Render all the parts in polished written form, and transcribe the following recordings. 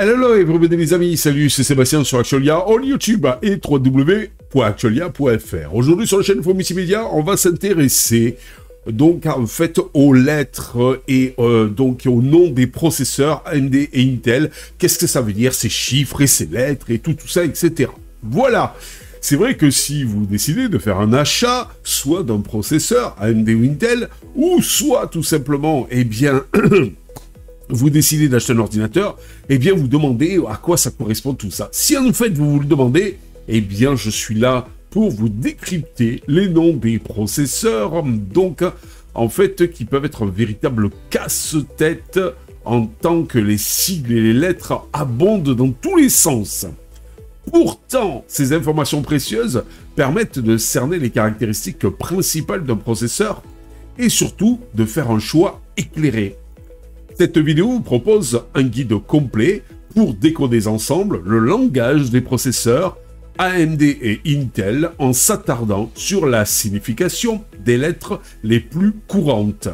Hello et bienvenue les amis, salut, c'est Sébastien sur Actualia, on YouTube et www.actualia.fr. Aujourd'hui sur la chaîne Fomis Media, on va s'intéresser donc en fait aux lettres et donc au nom des processeurs AMD et Intel. Qu'est-ce que ça veut dire, ces chiffres et ces lettres et tout ça, etc. Voilà. C'est vrai que si vous décidez de faire un achat, soit d'un processeur AMD ou Intel, ou soit tout simplement, eh bien, vous décidez d'acheter un ordinateur, eh bien, vous demandez à quoi ça correspond tout ça. Si en fait vous vous le demandez, eh bien, je suis là pour vous décrypter les noms des processeurs, donc, en fait, qui peuvent être un véritable casse-tête en tant que les sigles et les lettres abondent dans tous les sens. Pourtant, ces informations précieuses permettent de cerner les caractéristiques principales d'un processeur et surtout de faire un choix éclairé. Cette vidéo vous propose un guide complet pour décoder ensemble le langage des processeurs AMD et Intel en s'attardant sur la signification des lettres les plus courantes.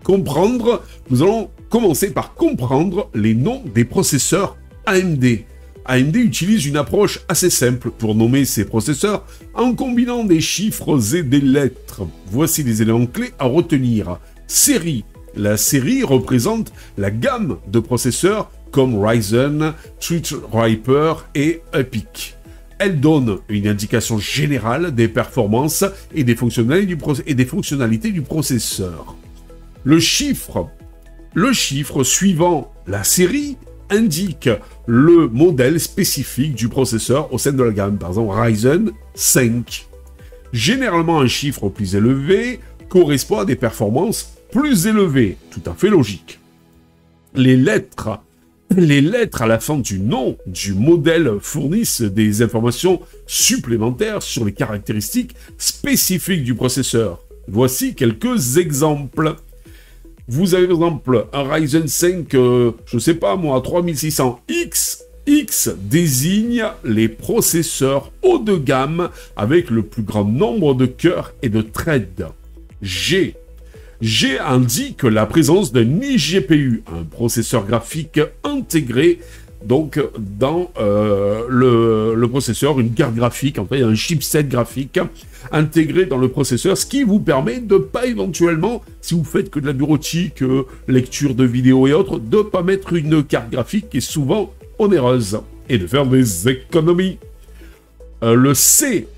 Comprendre, nous allons commencer par comprendre les noms des processeurs AMD. AMD utilise une approche assez simple pour nommer ses processeurs en combinant des chiffres et des lettres. Voici les éléments clés à retenir. Série. La série représente la gamme de processeurs comme Ryzen, Threadripper et EPYC. Elle donne une indication générale des performances et des fonctionnalités du processeur. Le chiffre suivant la série indique le modèle spécifique du processeur au sein de la gamme, par exemple Ryzen 5. Généralement, un chiffre plus élevé correspond à des performances plus élevées, tout à fait logique. Les lettres à la fin du nom du modèle fournissent des informations supplémentaires sur les caractéristiques spécifiques du processeur. Voici quelques exemples. Vous avez par exemple un Ryzen 5, je sais pas moi, 3600X. X désigne les processeurs haut de gamme avec le plus grand nombre de cœurs et de threads. G indique la présence d'un iGPU, un processeur graphique intégré donc dans le processeur, une carte graphique, en fait un chipset graphique intégré dans le processeur, ce qui vous permet de pas éventuellement, si vous faites que de la bureautique, lecture de vidéos et autres, de pas mettre une carte graphique qui est souvent onéreuse et de faire des économies. Le C,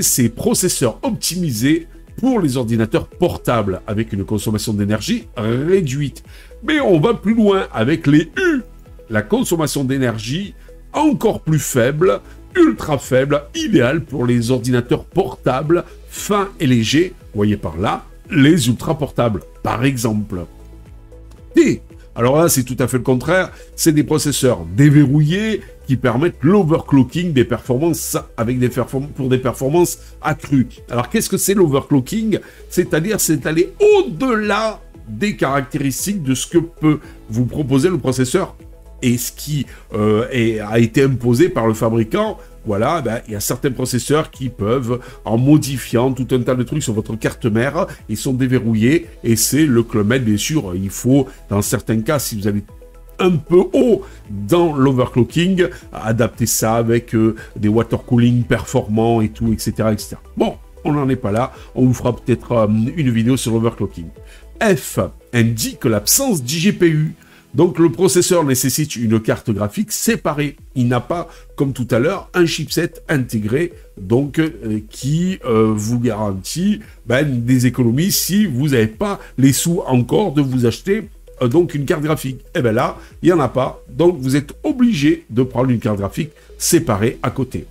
c'est processeur optimisé pour les ordinateurs portables avec une consommation d'énergie réduite. Mais on va plus loin avec les U. La consommation d'énergie encore plus faible, ultra faible, idéale pour les ordinateurs portables, fins et légers. Vous voyez par là, les ultra portables, par exemple. T. Alors là, c'est tout à fait le contraire. C'est des processeurs déverrouillés qui permettent l'overclocking des performances pour des performances accrues. Alors, qu'est-ce que c'est l'overclocking? C'est-à-dire, c'est aller au-delà des caractéristiques de ce que peut vous proposer le processeur et ce qui a été imposé par le fabricant. Voilà, il y a certains processeurs qui peuvent, en modifiant tout un tas de trucs sur votre carte mère, ils sont déverrouillés, et c'est le clubmet, bien sûr. Il faut, dans certains cas, si vous allez un peu haut dans l'overclocking, adapter ça avec des water cooling performants et tout, etc., etc. Bon, on n'en est pas là, on vous fera peut-être une vidéo sur l'overclocking. F indique l'absence d'IGPU. Donc le processeur nécessite une carte graphique séparée. Il n'a pas, comme tout à l'heure, un chipset intégré, donc qui vous garantit des économies si vous n'avez pas les sous encore de vous acheter donc une carte graphique. Et bien là, il n'y en a pas, donc vous êtes obligé de prendre une carte graphique séparée à côté.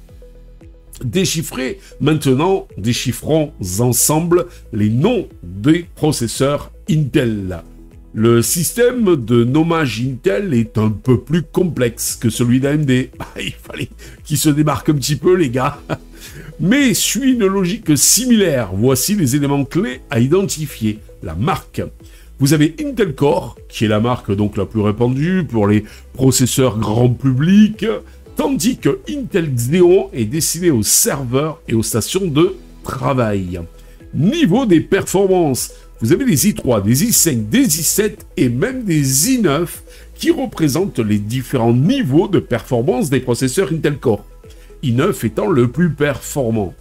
Déchiffrer, maintenant, déchiffrons ensemble les noms des processeurs Intel. Le système de nommage Intel est un peu plus complexe que celui d'AMD. Il fallait qu'il se démarque un petit peu, les gars. Mais suit une logique similaire. Voici les éléments clés à identifier. La marque. Vous avez Intel Core, qui est la marque donc la plus répandue pour les processeurs grand public, tandis que Intel Xeon est destiné aux serveurs et aux stations de travail. Niveau des performances. Vous avez des i3, des i5, des i7 et même des i9 qui représente les différents niveaux de performance des processeurs Intel Core, i9 étant le plus performant.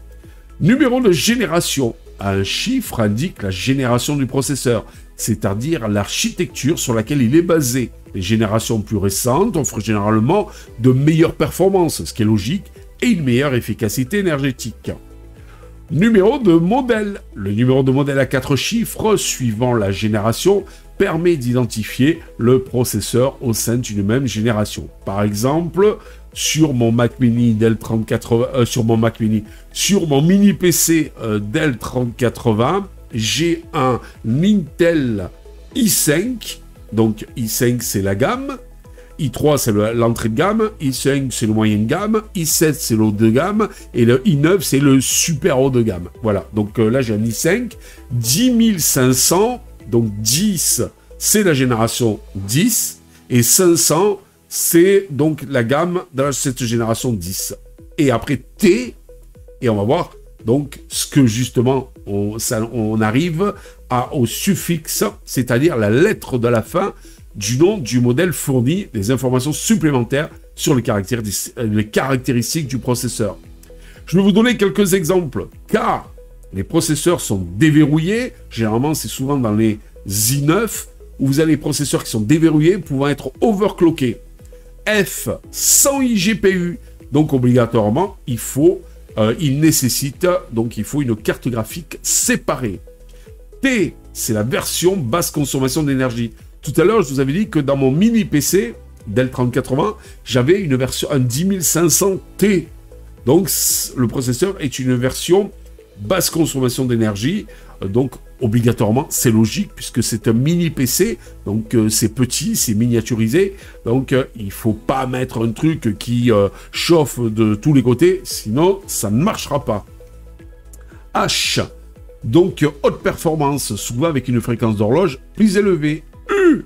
Numéro de génération. Un chiffre indique la génération du processeur, c'est-à-dire l'architecture sur laquelle il est basé. Les générations plus récentes offrent généralement de meilleures performances, ce qui est logique, et une meilleure efficacité énergétique. Numéro de modèle. Le numéro de modèle à 4 chiffres, suivant la génération, permet d'identifier le processeur au sein d'une même génération. Par exemple, sur mon Mac Mini Dell 3080, sur mon mini PC Dell 3080, j'ai un Intel i5, donc i5 c'est la gamme, i3 c'est l'entrée de gamme, i5 c'est le moyen de gamme, i7 c'est le haut de gamme, et le i9 c'est le super haut de gamme. Voilà, donc là j'ai un i5, 10500, donc 10 c'est la génération 10, et 500 c'est donc la gamme de cette génération 10. Et après T, et on va voir donc ce que justement on arrive au suffixe, c'est-à-dire la lettre de la fin du nom du modèle fournit des informations supplémentaires sur les caractéristiques du processeur. Je vais vous donner quelques exemples, car les processeurs sont déverrouillés, généralement c'est souvent dans les i9, où vous avez les processeurs qui sont déverrouillés pouvant être overclockés. F, sans iGPU, donc obligatoirement, il faut une carte graphique séparée. T, c'est la version basse consommation d'énergie. Tout à l'heure, je vous avais dit que dans mon mini PC Dell 3080, j'avais une version, un 10500T. Donc, le processeur est une version basse consommation d'énergie. Donc, obligatoirement, c'est logique puisque c'est un mini PC. Donc, c'est petit, c'est miniaturisé. Donc, il ne faut pas mettre un truc qui chauffe de tous les côtés. Sinon, ça ne marchera pas. H, donc haute performance, souvent avec une fréquence d'horloge plus élevée. U,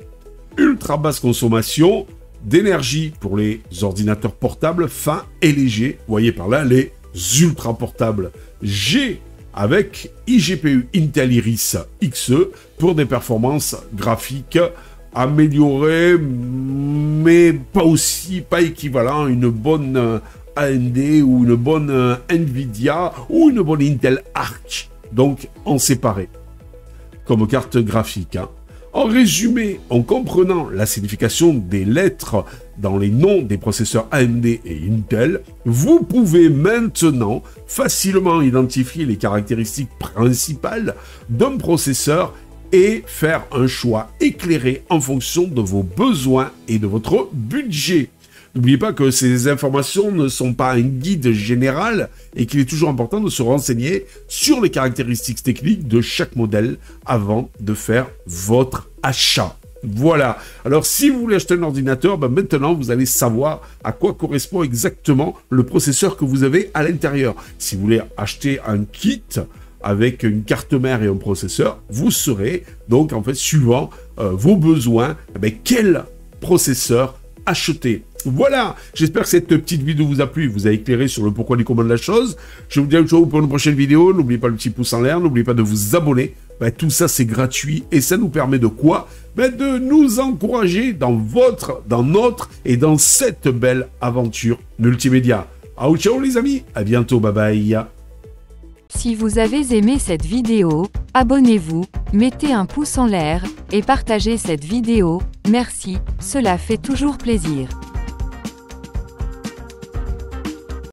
ultra basse consommation d'énergie pour les ordinateurs portables fins et légers. Vous voyez par là les ultra portables. G, avec iGPU Intel Iris Xe pour des performances graphiques améliorées, mais pas équivalent à une bonne AMD ou une bonne Nvidia ou une bonne Intel Arc. Donc en séparé, comme carte graphique. En résumé, en comprenant la signification des lettres dans les noms des processeurs AMD et Intel, vous pouvez maintenant facilement identifier les caractéristiques principales d'un processeur et faire un choix éclairé en fonction de vos besoins et de votre budget. N'oubliez pas que ces informations ne sont pas un guide général et qu'il est toujours important de se renseigner sur les caractéristiques techniques de chaque modèle avant de faire votre achat. Voilà. Alors, si vous voulez acheter un ordinateur, maintenant, vous allez savoir à quoi correspond exactement le processeur que vous avez à l'intérieur. Si vous voulez acheter un kit avec une carte mère et un processeur, vous saurez donc, en fait, suivant vos besoins, quel processeur acheter. Voilà, j'espère que cette petite vidéo vous a plu, vous a éclairé sur le pourquoi du comment de la chose. Je vous dis à vous pour une prochaine vidéo. N'oubliez pas le petit pouce en l'air, n'oubliez pas de vous abonner. Tout ça, c'est gratuit et ça nous permet de quoi? De nous encourager dans notre et dans cette belle aventure multimédia. Ciao les amis, à bientôt, bye bye. Si vous avez aimé cette vidéo, abonnez-vous, mettez un pouce en l'air et partagez cette vidéo. Merci, cela fait toujours plaisir.